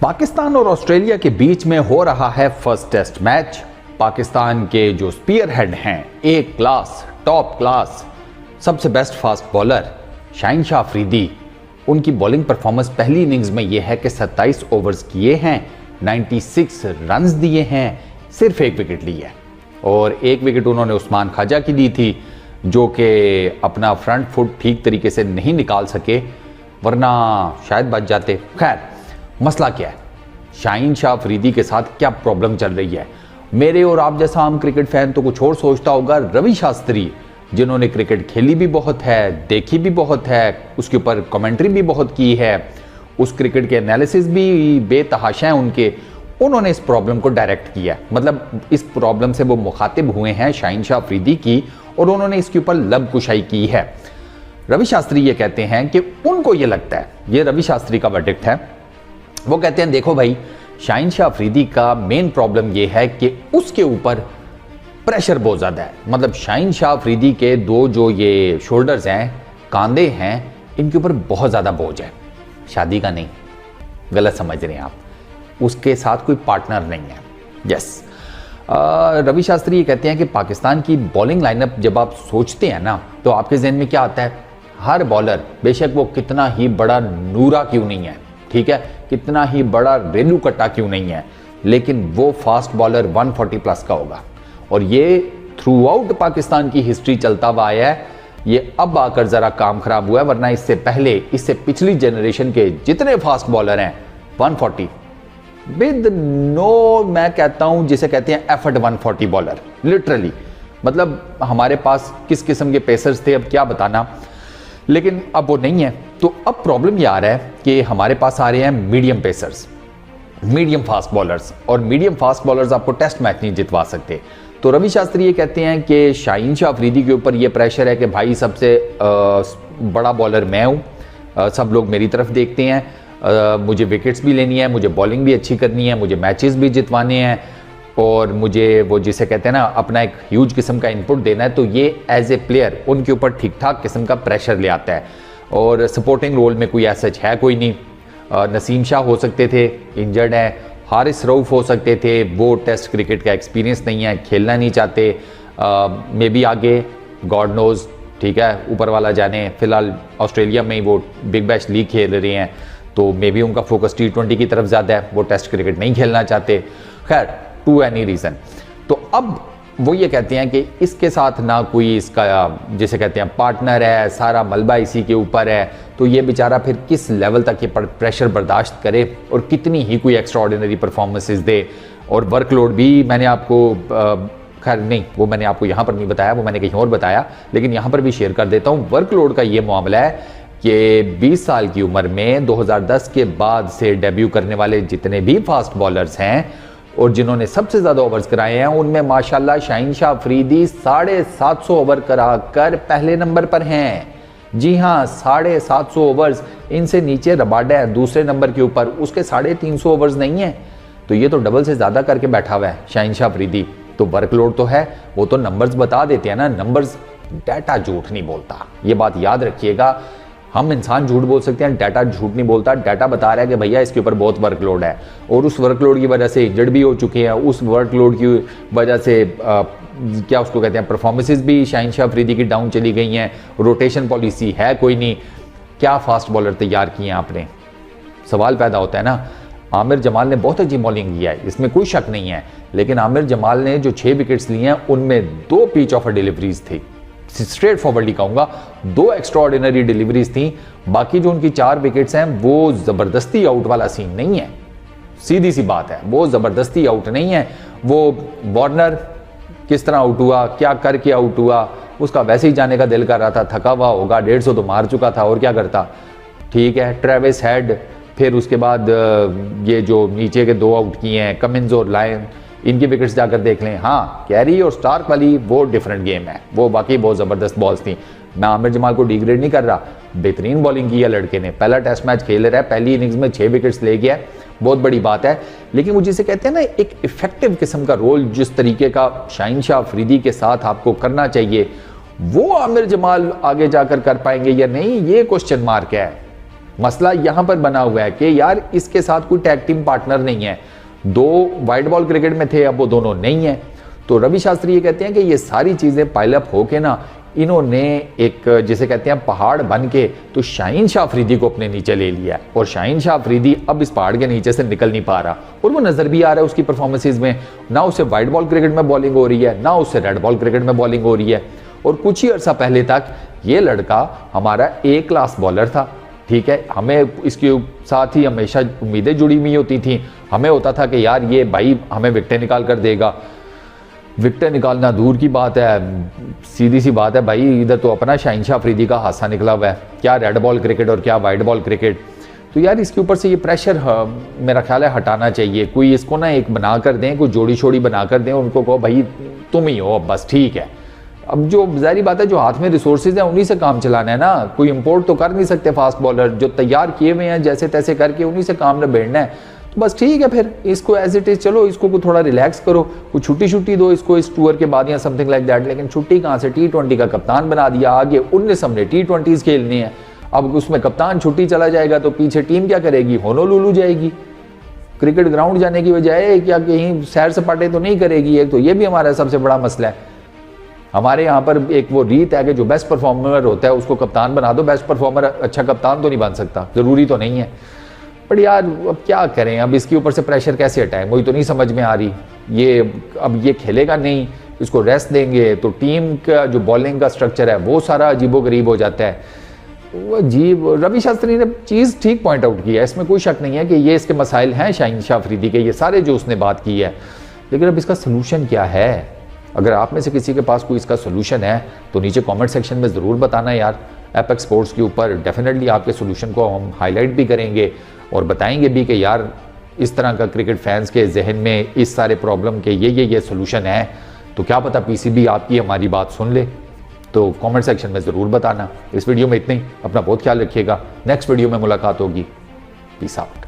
पाकिस्तान और ऑस्ट्रेलिया के बीच में हो रहा है फर्स्ट टेस्ट मैच। पाकिस्तान के जो स्पीयर हेड हैं, ए क्लास, टॉप क्लास, सबसे best fast bowler Shaheen Shah Afridi, उनकी बॉलिंग परफॉर्मेंस पहली इनिंग्स में यह है कि 27 ओवर्स किए हैं, 96 रन्स दिए हैं, सिर्फ एक विकेट ली है और एक विकेट उन्होंने उस्मान ख्वाजा की दी थी जो कि अपना फ्रंट फुट ठीक तरीके से नहीं निकाल सके, वरना शायद बच जाते। खैर, मसला क्या है, शाहीन शाह अफरीदी के साथ क्या प्रॉब्लम चल रही है? मेरे और आप जैसा आम क्रिकेट फैन तो कुछ और सोचता होगा। रवि शास्त्री, जिन्होंने क्रिकेट खेली भी बहुत है, देखी भी बहुत है, उसके ऊपर कमेंट्री भी बहुत की है, उस क्रिकेट के एनालिसिस भी बेतहाशा हैं उनके, उन्होंने इस प्रॉब्लम को डायरेक्ट किया। मतलब इस प्रॉब्लम से वो मुखातिब हुए हैं शाहीन शाह अफरीदी की और उन्होंने इसके ऊपर लब कुशाई की है। रवि शास्त्री ये कहते हैं कि उनको ये लगता है, ये रवि शास्त्री का वर्डिक्ट है, वो कहते हैं देखो भाई, शाहीन शाह अफरीदी का मेन प्रॉब्लम ये है कि उसके ऊपर प्रेशर बहुत ज़्यादा है। मतलब शाहीन शाह अफरीदी के दो जो ये शोल्डर्स हैं, कांधे हैं, इनके ऊपर बहुत ज़्यादा बोझ है। शादी का नहीं, गलत समझ रहे हैं आप, उसके साथ कोई पार्टनर नहीं है। यस, रवि शास्त्री ये कहते हैं कि पाकिस्तान की बॉलिंग लाइनअप जब आप सोचते हैं ना, तो आपके जहन में क्या आता है? हर बॉलर, बेशक वो कितना ही बड़ा नूरा क्यों नहीं है, ठीक है, कितना ही बड़ा रेलू कट्टा क्यों नहीं है, लेकिन वो फास्ट बॉलर 140 प्लस का होगा। और ये थ्रू आउट पाकिस्तान की हिस्ट्री चलता हुआ आया है। ये अब आकर ज़रा काम खराब हुआ है, वरना इससे पहले, इससे पिछली जनरेशन के जितने फास्ट बॉलर हैं 140 विद नो, मैं कहता हूं जिसे कहते हैं एफर्ट 140 बॉलर, लिटरली। मतलब हमारे पास किस किस्म के पेसर्स थे अब क्या बताना, लेकिन अब वो नहीं है। तो अब प्रॉब्लम ये आ रहा है कि हमारे पास आ रहे हैं medium pacers, medium fast bowlers, और मीडियम फास्ट बॉलर्स आपको टेस्ट मैच नहीं जितवा सकते। तो रवि शास्त्री ये कहते हैं कि शाहीन शाह अफरीदी के ऊपर ये प्रेशर है कि भाई सबसे बड़ा बॉलर मैं हूँ, सब लोग मेरी तरफ देखते हैं, मुझे विकेट्स भी लेनी है, मुझे बॉलिंग भी अच्छी करनी है, मुझे मैचेस भी जितवाने हैं और मुझे वो जिसे कहते हैं ना अपना एक ह्यूज किस्म का इनपुट देना है। तो ये एज ए प्लेयर उनके ऊपर ठीक ठाक किस्म का प्रेशर ले आता है। और सपोर्टिंग रोल में कोई ऐसा है कोई नहीं, नसीम शाह हो सकते थे, इंजर्ड है, हारिस रऊफ हो सकते थे, वो टेस्ट क्रिकेट का एक्सपीरियंस नहीं है, खेलना नहीं चाहते, मे बी आगे गॉड नोज, ठीक है, ऊपर वाला जाने। फिलहाल ऑस्ट्रेलिया में ही वो बिग बैश लीग खेल रहे हैं, तो मे बी उनका फोकस T20 की तरफ ज़्यादा है, वो टेस्ट क्रिकेट नहीं खेलना चाहते। खैर, टू एनी रीज़न, तो अब वो ये कहते हैं कि इसके साथ ना कोई इसका जिसे कहते हैं पार्टनर है, सारा मलबा इसी के ऊपर है, तो ये बेचारा फिर किस लेवल तक ये प्रेशर बर्दाश्त करे और कितनी ही कोई एक्स्ट्रा ऑर्डिनरी परफॉर्मेंसेज दे। और वर्कलोड भी मैंने आपको खैर नहीं, वो मैंने आपको यहाँ पर नहीं बताया, वो मैंने कहीं और बताया, लेकिन यहाँ पर भी शेयर कर देता हूँ। वर्कलोड का ये मामला है कि 20 साल की उम्र में 2010 के बाद से डेब्यू करने वाले जितने भी फास्ट बॉलर्स हैं और जिन्होंने सबसे ज़्यादा ओवर्स कराए हैं, उनमें माशाल्लाह शाहीन शाह अफरीदी 750 ओवर कराकर पहले नंबर पर हैं। जी हाँ, 750 ओवर्स, इनसे नीचे रबाडा है दूसरे नंबर के ऊपर, उसके 350 ओवर्स नहीं है। तो ये तो डबल से ज़्यादा करके बैठा हुआ है शाहीन शाह अफरीदी। तो वर्कलोड तो है, वो तो नंबर्स बता देते हैं ना, नंबर्स, डाटा झूठ नहीं बोलता, ये बात याद रखिएगा। हम इंसान झूठ बोल सकते हैं, डाटा झूठ नहीं बोलता। डाटा बता रहा है कि भैया इसके ऊपर बहुत वर्कलोड है और उस वर्कलोड की वजह से इंजर्ड भी हो चुके हैं, उस वर्कलोड की वजह से क्या उसको कहते हैं, परफॉर्मेंसेस भी शाहीन शाह अफरीदी की डाउन चली गई हैं, रोटेशन पॉलिसी है कोई नहीं, क्या फास्ट बॉलर तैयार किए हैं आपने? सवाल पैदा होता है ना। आमिर जमाल ने बहुत अच्छी बॉलिंग की है, इसमें कोई शक नहीं है, लेकिन आमिर जमाल ने जो 6 विकेट्स लिए हैं उनमें 2 पिच ऑफर डिलीवरीज थी, स्ट्रेट फॉरवर्डली कहूंगा, 2 एक्स्ट्रा ऑर्डिनरी डिलीवरीज थी। बाकी जो उनकी 4 विकेट्स हैं वो जबरदस्ती आउट वाला सीन नहीं है, सीधी सी बात है, वो जबरदस्ती आउट नहीं है। वो वार्नर किस तरह आउट हुआ, क्या करके आउट हुआ, उसका वैसे ही जाने का दिल कर रहा था, थका हुआ होगा, 150 तो मार चुका था और क्या करता, ठीक है। ट्रेविस हेड, फिर उसके बाद ये जो नीचे के 2 आउट किए हैं कमिंस और लायन, इनकी विकेट्स जाकर देख लें। हाँ, कैरी और स्टार्क वाली वो डिफरेंट गेम है, वो बाकी बहुत ज़बरदस्त बॉल्स थी। मैं आमिर जमाल को डिग्रेड नहीं कर रहा, बेहतरीन बॉलिंग की है लड़के ने, पहला टेस्ट मैच खेल रहा है, पहली इनिंग्स में 6 विकेट्स ले गया, बहुत बड़ी बात है। लेकिन वो जिसे कहते हैं ना एक इफेक्टिव किस्म का रोल जिस तरीके का शाहीन शाह अफरीदी के साथ आपको करना चाहिए, वो आमिर जमाल आगे जाकर कर पाएंगे या नहीं, ये क्वेश्चन मार्क है। मसला यहाँ पर बना हुआ है कि यार इसके साथ कोई टैग टीम पार्टनर नहीं है। 2 वाइड बॉल क्रिकेट में थे, अब वो दोनों नहीं है। तो रवि शास्त्री ये कहते हैं कि ये सारी चीज़ें पाइलअप होके ना इन्होंने एक जिसे कहते हैं पहाड़ बन के तो शाहीन शाह अफरीदी को अपने नीचे ले लिया, और शाहीन शाह अफरीदी अब इस पहाड़ के नीचे से निकल नहीं पा रहा, और वो नज़र भी आ रहा है उसकी परफॉर्मेंसेज में। ना उससे वाइड बॉल क्रिकेट में बॉलिंग हो रही है, ना उससे रेड बॉल क्रिकेट में बॉलिंग हो रही है। और कुछ ही अर्सा पहले तक ये लड़का हमारा ए क्लास बॉलर था, ठीक है। हमें इसके साथ ही हमेशा उम्मीदें जुड़ी हुई होती थी। हमें होता था कि यार ये भाई हमें विकेटें निकाल कर देगा। विकेटें निकालना दूर की बात है, सीधी सी बात है भाई, इधर तो अपना शाहीन शाह अफरीदी का हादसा निकला हुआ है, क्या रेड बॉल क्रिकेट और क्या वाइड बॉल क्रिकेट। तो यार इसके ऊपर से ये प्रेशर मेरा ख्याल है हटाना चाहिए। कोई इसको ना एक बना कर दें, कोई जोड़ी छोड़ी बना कर दें, उनको कहो भाई तुम ही हो बस, ठीक है। अब जो जाहिर बात है जो हाथ में रिसोर्सेज हैं उन्हीं से काम चलाना है ना, कोई इंपोर्ट तो कर नहीं सकते फास्ट बॉलर, जो तैयार किए हुए हैं जैसे तैसे करके उन्हीं से काम निबेड़ना है। तो बस ठीक है, फिर इसको एज इट इज चलो, इसको थोड़ा रिलैक्स करो, कुछ छुट्टी दो इसको इस टूर के बाद या समथिंग लाइक दैट। लेकिन छुट्टी कहाँ से, T20 का कप्तान बना दिया, आगे 19 हमने T20s खेलनी है। अब उसमें कप्तान छुट्टी चला जाएगा तो पीछे टीम क्या करेगी, होनोलुलु जाएगी, क्रिकेट ग्राउंड जाने की बजाय क्या कहीं सैर सपाटे तो नहीं करेगी। एक तो ये भी हमारा सबसे बड़ा मसला है। हमारे यहाँ पर एक वो रीत है कि जो बेस्ट परफॉर्मर होता है उसको कप्तान बना दो। बेस्ट परफॉर्मर अच्छा कप्तान तो नहीं बन सकता, ज़रूरी तो नहीं है। बट यार अब क्या करें, अब इसके ऊपर से प्रेशर कैसे हटाएं, मुझे तो नहीं समझ में आ रही। ये अब ये खेलेगा नहीं, इसको रेस्ट देंगे तो टीम का जो बॉलिंग का स्ट्रक्चर है वो सारा अजीबोगरीब हो जाता है। वो अजीब, रवि शास्त्री ने चीज़ ठीक पॉइंट आउट की है, इसमें कोई शक नहीं है कि ये इसके मसाइल हैं शाहीन शाह अफरीदी के, ये सारे जो उसने बात की है। लेकिन अब इसका सोल्यूशन क्या है? अगर आप में से किसी के पास कोई इसका सोल्यूशन है तो नीचे कमेंट सेक्शन में ज़रूर बताना यार। एपेक्स स्पोर्ट्स के ऊपर डेफिनेटली आपके सोल्यूशन को हम हाईलाइट भी करेंगे और बताएंगे भी कि यार इस तरह का क्रिकेट फैंस के जहन में इस सारे प्रॉब्लम के ये सोल्यूशन है। तो क्या पता पीसीबी आपकी हमारी बात सुन ले। तो कमेंट सेक्शन में ज़रूर बताना। इस वीडियो में इतना ही, अपना बहुत ख्याल रखिएगा। नेक्स्ट वीडियो में मुलाकात होगी। Peace out.